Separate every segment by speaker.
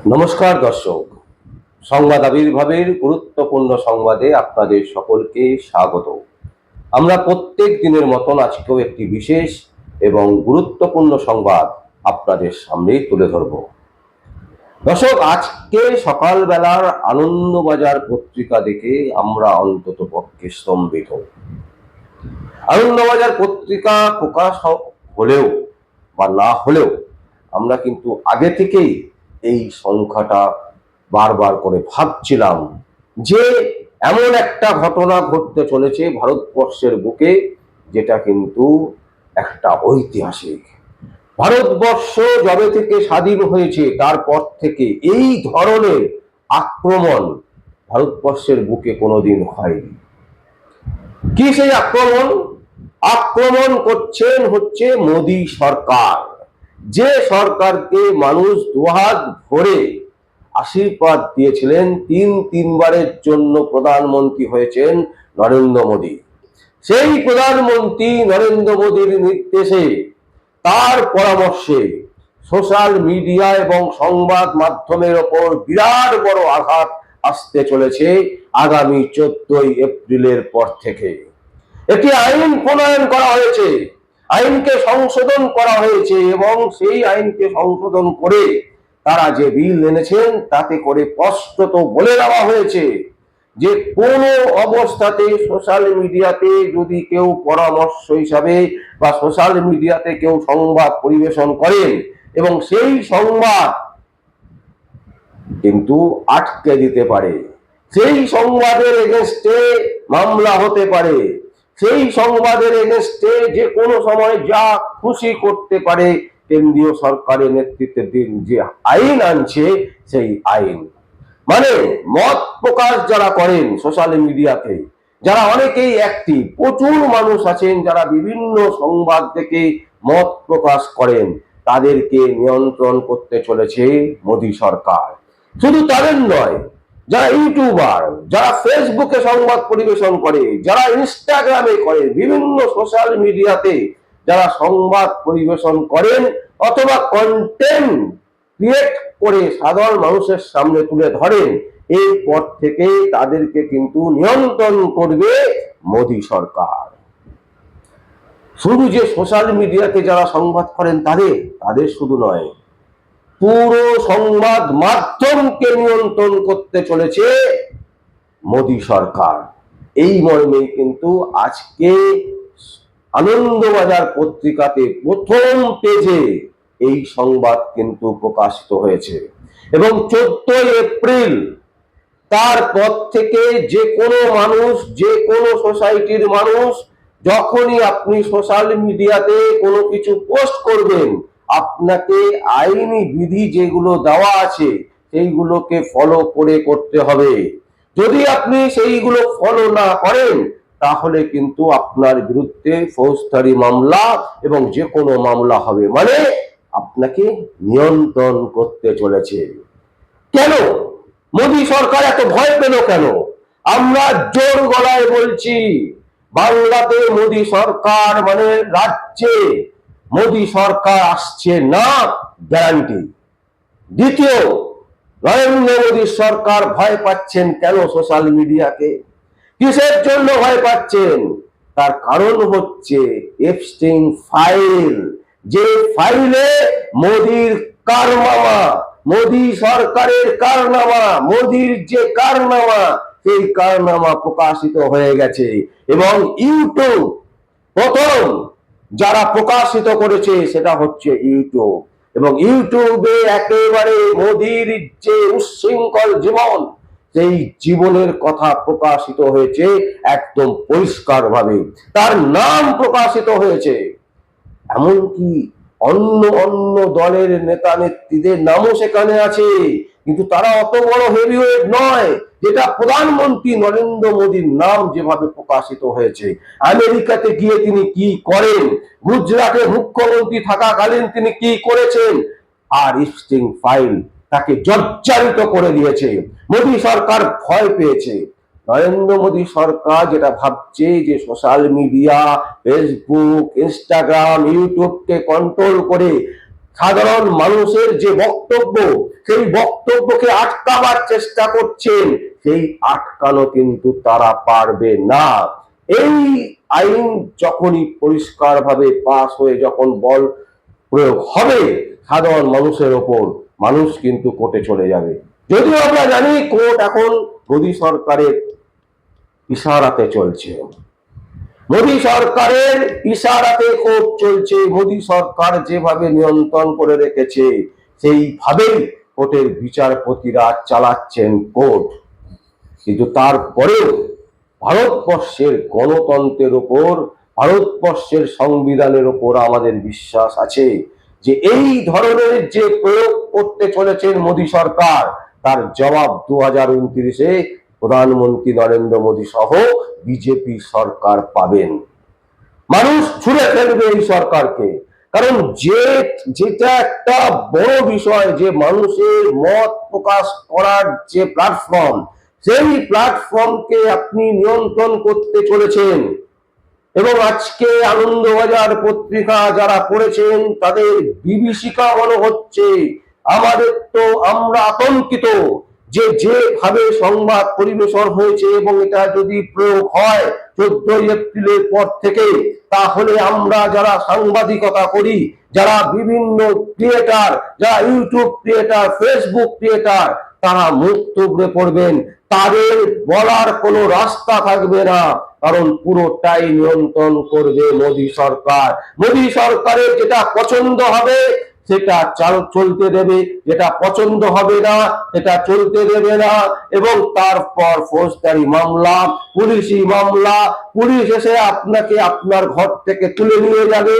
Speaker 1: নমস্কার দর্শক, সংবাদ আবির্ভাবের গুরুত্বপূর্ণ সংবাদে আপনাদের সকলকে স্বাগত। আমরা প্রত্যেক দিনের মতন আজকেও একটি বিশেষ এবং গুরুত্বপূর্ণ সংবাদ আপনাদের সামনে তুলে ধরব। দর্শক, আজকে সকালবেলার আনন্দবাজার পত্রিকা দেখে আমরা অন্তত পক্ষে স্তম্ভিত। আনন্দবাজার পত্রিকা প্রকাশ হলেও বা না হলেও আমরা কিন্তু আগে থেকেই এই সংখ্যাটা বারবার করে ভাবছিলাম যে এমন একটা ঘটনা ঘটতে চলেছে ভারতবর্ষের বুকে, যেটা কিন্তু একটা ঐতিহাসিক। ভারতবর্ষ যবে থেকে স্বাধীন হয়েছে তারপর থেকে এই ধরনের আক্রমণ ভারতবর্ষের বুকে কোনোদিন হয়নি। কি সেই আক্রমণ? আক্রমণ করছেন হচ্ছে মোদী সরকার, যে সরকারকে মানুষ দুহাত ভরে আশীর্বাদ দিয়েছিলেন। তিনবারের জন্য প্রধানমন্ত্রী হয়েছেন নরেন্দ্র মোদী। সেই প্রধানমন্ত্রী নরেন্দ্র মোদীর নির্দেশে, তার পরামর্শে সোশ্যাল মিডিয়া এবং সংবাদ মাধ্যমের ওপর বিরাট বড় আঘাত আসতে চলেছে আগামী 14 এপ্রিলের পর থেকে। একটি আইন প্রণয়ন করা হয়েছে, আইনকে সংশোধন করা হয়েছে এবং সেই আইনকে সংশোধন করে তারা যে বিল এনেছেন তাতে করে স্পষ্টত বলে দেওয়া হয়েছে যে কোনো অবস্থাতে সোশ্যাল মিডিয়াতে যদি কেউ পরামর্শ হিসাবে বা সোশ্যাল মিডিয়াতে কেউ সংবাদ পরিবেশন করেন এবং সেই সংবাদ কিন্তু আটকে দিতে পারে, সেই সংবাদের এগেনস্টে মামলা হতে পারে, সেই সংবাদের এগেনস্টে যে কোনো সময় যা খুশি করতে পারে কেন্দ্রীয় সরকারের নেতৃত্বাধীন যে আইন আনছে সেই আইন। মানে মত প্রকাশ যারা করেন সোশ্যাল মিডিয়াতে, যারা অনেকেই অ্যাক্টিভ, প্রচুর মানুষ আছেন যারা বিভিন্ন সংবাদ থেকে মত প্রকাশ করেন, তাদেরকে নিয়ন্ত্রণ করতে চলেছে মোদী সরকার। শুধু তাদের নয়, যারা ইউটিউবার, যারা ফেসবুকে সংবাদ পরিবেশন করে, যারা ইনস্টাগ্রামে করে, বিভিন্ন সোশ্যাল মিডিয়াতে যারা সংবাদ পরিবেশন করেন অথবা কন্টেন্ট ক্রিয়েট করে সাধারণ মানুষের সামনে তুলে ধরেন, এরপর থেকে তাদেরকে কিন্তু নিয়ন্ত্রণ করবে মোদী সরকার। শুধু যে সোশ্যাল মিডিয়াতে যারা সংবাদ করেন তাদের শুধু নয়, পুরো সংবাদ মাধ্যমকে নিয়ন্ত্রণ করতে চলেছে মোদী সরকার। এই মর্মেই কিন্তু আজকে আনন্দবাজার পত্রিকাতে প্রথম পেজে এই সংবাদ কিন্তু প্রকাশিত হয়েছে এবং 14 এপ্রিল তারপর থেকে যে কোনো মানুষ, যে কোনো সোসাইটির মানুষ, যখনই আপনি সোশ্যাল মিডিয়াতে কোনো কিছু পোস্ট করবেন, আপনাকে আইনি বিধি যেগুলো দেওয়া আছে সেইগুলোকে ফলো করে করতে হবে। যদি আপনি সেইগুলো ফলো না করেন তাহলে কিন্তু আপনার বিরুদ্ধে ফৌজদারি মামলা এবং যে কোনো মামলা হবে। মানে আপনাকে নিয়ন্ত্রণ করতে চলেছে। কেন মোদী সরকার এত ভয় পেল কেন? আমরা জোর গলায় বলছি, বাংলাতে মোদী সরকার মানে রাজ্যে মোদী সরকার আসছে না, গ্যারান্টি। দ্বিতীয়, নরেন্দ্র মোদী সরকার ভয় পাচ্ছেন কেন সোশ্যাল মিডিয়াকে? কিসের জন্য ভয় পাচ্ছেন? তার কারণ হচ্ছে এপস্টিন ফাইল, যে ফাইলে মোদীর কারনামা, মোদী সরকারের কারনামা, মোদীর যে কারনামা, সেই কারনামা প্রকাশিত হয়ে গেছে এবং ইউটিউব প্রথম যারা প্রকাশিত করেছে সেটা হচ্ছে ইউটিউব। এবং ইউটিউবে একেবারে মোদীর যে উচ্ছৃঙ্খল জীবন, সেই জীবনের কথা প্রকাশিত হয়েছে একদম পরিষ্কার ভাবে, তার নাম প্রকাশিত হয়েছে। এমনকি অন্য অন্য দলের নেতা নেত্রীদের নামও সেখানে আছে, কিন্তু তারা অত বড় হেভিওয়েট নয় যেটা প্রধানমন্ত্রী নরেন্দ্র মোদীর নাম যেভাবে প্রকাশিত হয়েছে। আমেরিকাতে গিয়ে তিনি কি করেন, গুজরাটের মুখ্যমন্ত্রী থাকাকালীন তিনি কি করেছেন, আর এপস্টিন ফাইল তাকে জর্জরিত করে দিয়েছে। মোদী সরকার ভয় পেয়েছে। নরেন্দ্র মোদী সরকার যেটা ভাবছে যে সোশ্যাল মিডিয়া, ফেসবুক, ইনস্টাগ্রাম, ইউটিউবকে কন্ট্রোল করে সাধারণ মানুষের যে বক্তব্য, সেই বক্তব্যকে আটকাবার চেষ্টা করছেন, সেই আটকানো কিন্তু তারা পারবে না। এই আইন যখনই পরিষ্কারভাবে পাস হয়ে যখন বল প্রয়োগ হবে সাধারণ মানুষের ওপর, মানুষ কিন্তু কোর্টে চলে যাবে। যদিও আমরা জানি কোর্ট এখন মোদী সরকারের ইশারাতে চলছে, মোদী সরকারের ইশারাতে কোর্ট চলছে। মোদী সরকার যেভাবে নিয়ন্ত্রণ করে রেখেছে সেইভাবেই কোর্টের বিচারপতিরা চালাচ্ছেন কোর্ট। কিন্তু তারপরেও ভারতবর্ষের গণতন্ত্রের ওপর, ভারতবর্ষের সংবিধানের ওপর আমাদের বিশ্বাস আছে যে এই ধরনের যে প্রয়োগ করতে চলেছেন মোদী সরকার, তার জবাব 2029-এ প্রধানমন্ত্রী নরেন্দ্র মোদী সহ বিজেপি সরকার পাবেন। মানুষ ছুড়ে ফেলবে এই সরকারকে। কারণ যেটা একটা বড় বিষয়, যে মানুষের মত প্রকাশ করার যে প্ল্যাটফর্ম, সেই প্ল্যাটফর্মকে আপনি নিয়ন্ত্রণ করতে চলেছেন। এবং আজকে আনন্দবাজার পত্রিকা যারা পড়েছেন তাদের বিভীষিকা মনে হচ্ছে। আমরা আতঙ্কিত যেভাবে সংবাদ পরিবেশন হয়েছে, এবং এটা যদি প্রয়োগ হয় 14 এপ্রিলের পর থেকে, তাহলে আমরা যারা সাংবাদিকতা করি, যারা বিভিন্ন ক্রিয়েটার, যারা ইউটিউব ক্রিয়েটার, ফেসবুক ক্রিয়েটার, তারা মুখ থুবড়ে পড়বেন। তাদের বলার কোনো রাস্তা থাকবে না, কারণ পুরোটাই নিয়ন্ত্রণ করবে মোদী সরকার। মোদী সরকারের যেটা পছন্দ হবে সেটা চলতে দেবে, যেটা পছন্দ হবে না সেটা চলতে দেবে না। এবং তারপর ফৌজদারি মামলা, পুলিশি মামলা, পুলিশ এসে আপনাকে আপনার ঘর থেকে তুলে নিয়ে যাবে।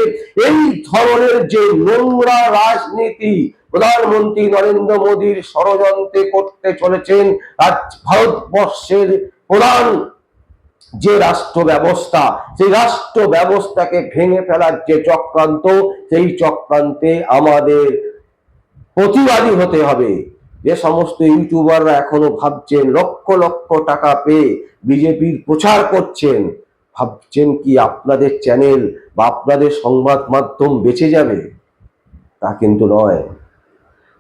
Speaker 1: এই ধরনের যে নোংরা রাজনীতি প্রধানমন্ত্রী নরেন্দ্র মোদীর ষড়যন্ত্রে করতে চলেছেন, আজ ভারতবর্ষের প্রধান যে রাষ্ট্র ব্যবস্থা, সেই রাষ্ট্র ব্যবস্থাকে ভেঙে ফেলার যে চক্রান্ত, সেই চক্রান্তে আমাদের প্রতিবাদী হতে হবে। যে সমস্ত ইউটিউবাররা এখনো ভাবছেন লক্ষ লক্ষ টাকা পেয়ে বিজেপির প্রচার করছেন, ভাবছেন কি আপনাদের চ্যানেল বা আপনাদের সংবাদ মাধ্যম বেঁচে যাবে? তা কিন্তু নয়।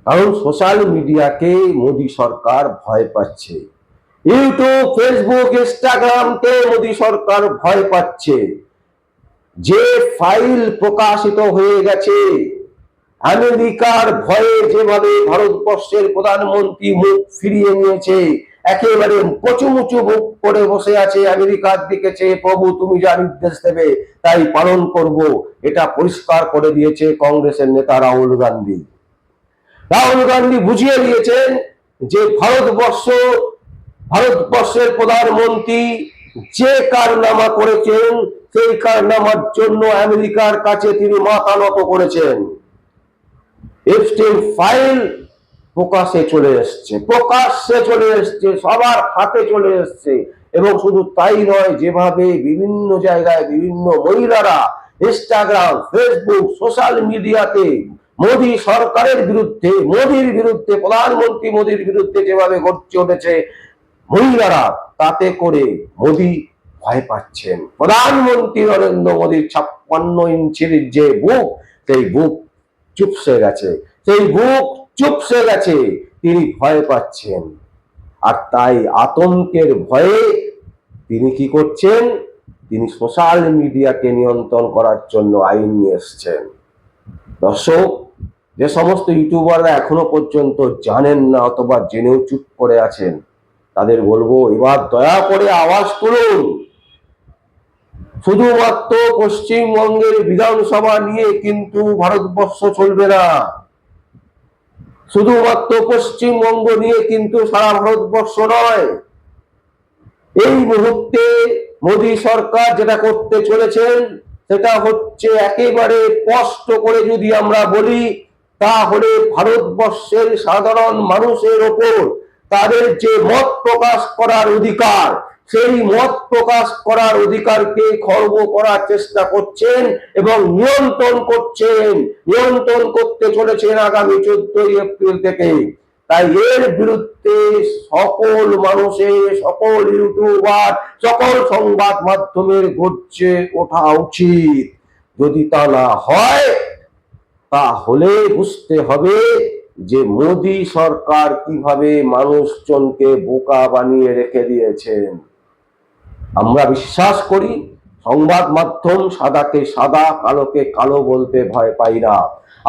Speaker 1: কারণ সোশ্যাল মিডিয়াকে মোদী সরকার ভয় পাচ্ছে, ইউটিউব, ফেসবুক, ইনস্টাগ্রামকে মোদী সরকার ভয় পাচ্ছে। যে ফাইল প্রকাশিত হয়ে গেছে, আমেরিকার ভয়ে যেভাবে ভারতবর্ষের প্রধানমন্ত্রী মুখ ফিরিয়ে নিয়েছে, একেবারে কচুমুচু মুখ করে বসে আছে আমেরিকার দিকে চেয়ে, প্রভু তুমি যা নির্দেশ দেবে তাই পালন করব, এটা পরিষ্কার করে দিয়েছে কংগ্রেসের নেতা রাহুল গান্ধী। রাহুল গান্ধী বুঝিয়ে দিয়েছেন যে ভারতবর্ষের প্রধানমন্ত্রী যে কারনামা করেছেন, সেই কারনামার জন্য আমেরিকার কাছে তিনি মাথা নত করেছেন। এফস্টাইন ফাইল প্রকাশ্যে চলে এসছে, সবার হাতে চলে এসছে। এবং শুধু তাই নয়, যেভাবে বিভিন্ন জায়গায় বিভিন্ন মহিলারা ইনস্টাগ্রাম, ফেসবুক, সোশ্যাল মিডিয়াতে মোদী সরকারের বিরুদ্ধে, মোদীর বিরুদ্ধে, প্রধানমন্ত্রী মোদীর বিরুদ্ধে যেভাবে গর্জে উঠেছে মহিলারা, তাতে করে মোদী ভয় পাচ্ছেন। প্রধানমন্ত্রী নরেন্দ্র মোদীর 56 ইঞ্চির যে বুক, সেই বুক চুপসে গেছে, তিনি ভয় পাচ্ছেন। আর তাই আতঙ্কের ভয়ে তিনি কি করছেন? তিনি সোশ্যাল মিডিয়াকে নিয়ন্ত্রণ করার জন্য আইন নিয়ে এসছেন। দর্শক, যে সমস্ত ইউটিউবাররা এখনো পর্যন্ত জানেন না অথবা জেনেও চুপ করে আছেন, তাদের বলবো এবার দয়া করে আওয়াজ তুলুন। শুধুমাত্র পশ্চিমবঙ্গের বিধানসভা নিয়ে কিন্তু ভারতবর্ষ চলবে না, শুধুমাত্র পশ্চিমবঙ্গ নিয়ে কিন্তু সারা ভারতবর্ষ নয়। এই মুহূর্তে মোদী সরকার যেটা করতে চলেছেন সেটা হচ্ছে, একেবারে স্পষ্ট করে যদি আমরা বলি, তাহলে ভারতবর্ষের সাধারণ মানুষের ওপর তাদের যে মত প্রকাশ করার অধিকার, সেই মত প্রকাশ করার অধিকারকে খর্ব করার চেষ্টা করছেন এবং নিয়ন্ত্রণ করতে চলেছেন আগামী 14 এপ্রিল থেকে। তাই এর বিরুদ্ধে সকল মানুষের, সকল ইউটিউবার, সকল সংবাদ মাধ্যমের গর্জে ওঠা উচিত। যদি তা না হয় তাহলে বুঝতে হবে যে মোদী সরকার কিভাবে মানুষজনকে বোকা বানিয়ে রেখে দিয়েছেন। আমরা বিশ্বাস করি সংবাদ মাধ্যম সাদাকে সাদা, কালোকে কালো বলতে ভয় পাই না।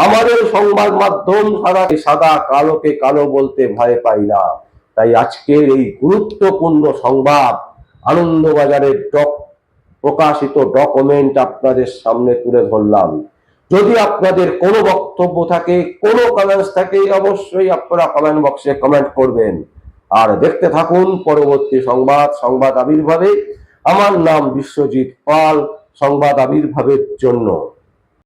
Speaker 1: আমাদের সংবাদ মাধ্যম সাদাকে সাদা, কালোকে কালো বলতে ভয় পাই না। তাই আজকের এই গুরুত্বপূর্ণ সংবাদ, আনন্দবাজারের প্রকাশিত ডকুমেন্ট আপনাদের সামনে তুলে ধরলাম। যদি আপনাদের কোনো বক্তব্য থাকে, কোনো কমেন্টস থাকে, অবশ্যই আপনারা কমেন্ট বক্সে কমেন্ট করবেন। আর দেখতে থাকুন পরবর্তী সংবাদ আবির্ভাবে। আমার নাম বিশ্বজিৎ পাল, সংবাদ আবির্ভাবের জন্য।